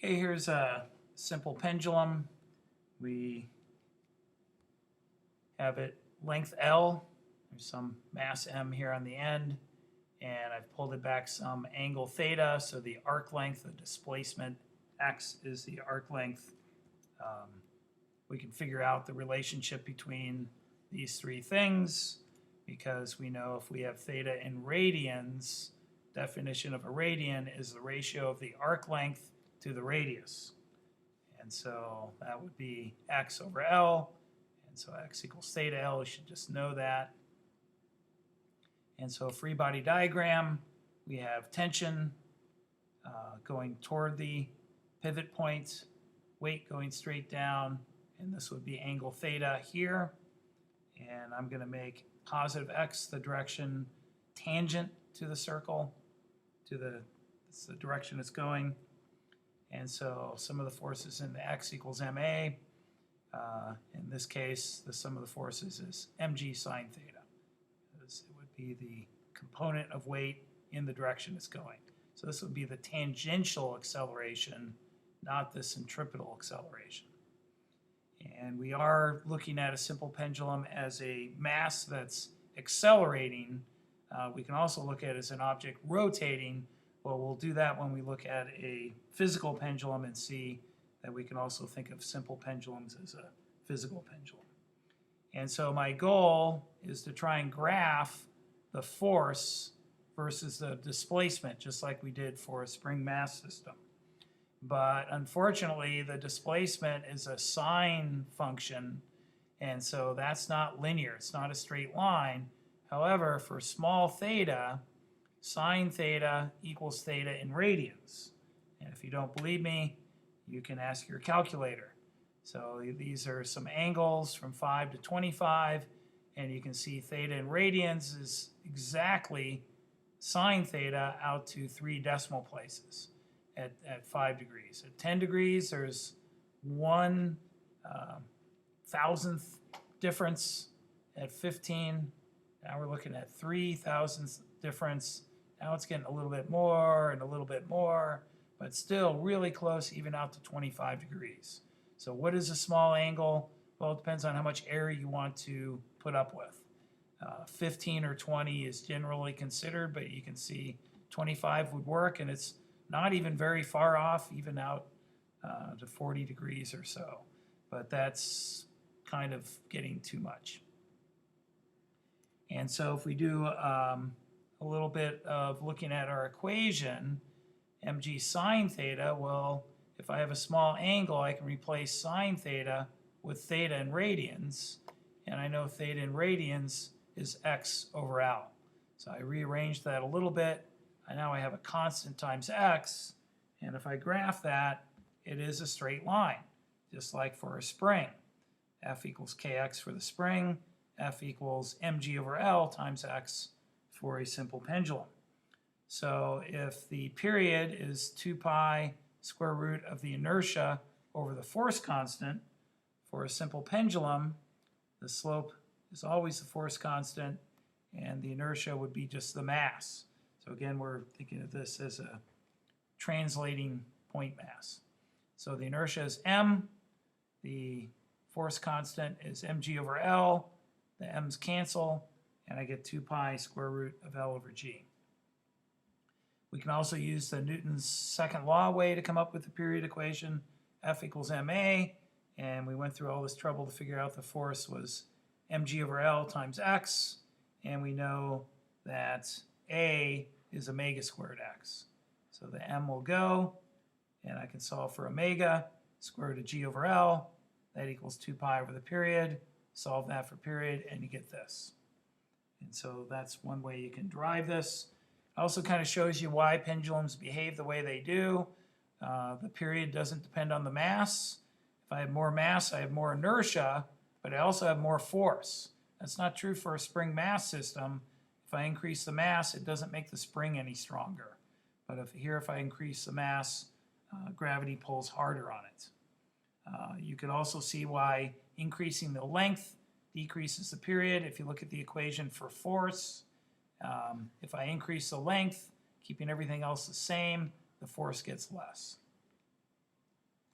Okay, here's a simple pendulum. We have it length L. There's some mass M here on the end, and I've pulled it back some angle theta, so the arc length, the displacement x is the arc length. We can figure out the relationship between these three things because we know if we have theta in radians, definition of a radian is the ratio of the arc length to the radius. And so that would be x over L. And so x equals theta L. You should just know that. And so free body diagram, we have tension going toward the pivot point, weight going straight down, and this would be angle theta here. And I'm going to make positive x the direction tangent to the circle, it's the direction it's going. And so sum of the forces in the x equals ma. In this case, the sum of the forces is mg sine theta. It would be the component of weight in the direction it's going. So this would be the tangential acceleration, not the centripetal acceleration. And we are looking at a simple pendulum as a mass that's accelerating. We can also look at it as an object rotating. Well, we'll do that when we look at a physical pendulum and see that we can also think of simple pendulums as a physical pendulum. And so my goal is to try and graph the force versus the displacement, just like we did for a spring mass system. But unfortunately, the displacement is a sine function, and so that's not linear. It's not a straight line. However, for small theta, sine theta equals theta in radians. And if you don't believe me, you can ask your calculator. So these are some angles from 5 to 25, and you can see theta in radians is exactly sine theta out to 3 decimal places at 5 degrees. At 10 degrees, there's 1 thousandth difference. At 15, now we're looking at 3 thousandths difference. Now it's getting a little bit more and a little bit more, but still really close even out to 25 degrees. So what is a small angle? Well, it depends on how much air you want to put up with. 15 or 20 is generally considered, but you can see 25 would work, and it's not even very far off, even out to 40 degrees or so. But that's kind of getting too much. And so if we do a little bit of looking at our equation, mg sine theta, well, if I have a small angle, I can replace sine theta with theta in radians, and I know theta in radians is x over L. So I rearranged that a little bit, and now I have a constant times x, and if I graph that, it is a straight line, just like for a spring. F equals kx for the spring, F equals mg over L times x for a simple pendulum. So if the period is 2 pi square root of the inertia over the force constant, for a simple pendulum, the slope is always the force constant, and the inertia would be just the mass. So again, we're thinking of this as a translating point mass. So the inertia is m, the force constant is mg over L, the m's cancel, and I get 2 pi square root of L over g. We can also use the Newton's second law way to come up with the period equation, F equals ma, and we went through all this trouble to figure out the force was mg over L times x, and we know that a is omega squared x. So the m will go, and I can solve for omega, square root of g over L, that equals 2 pi over the period, solve that for period, and you get this. And so that's one way you can derive this. It also kind of shows you why pendulums behave the way they do. The period doesn't depend on the mass. If I have more mass, I have more inertia, but I also have more force. That's not true for a spring mass system. If I increase the mass, it doesn't make the spring any stronger. But if I increase the mass, gravity pulls harder on it. You can also see why increasing the length decreases the period. If you look at the equation for force, if I increase the length, keeping everything else the same, the force gets less.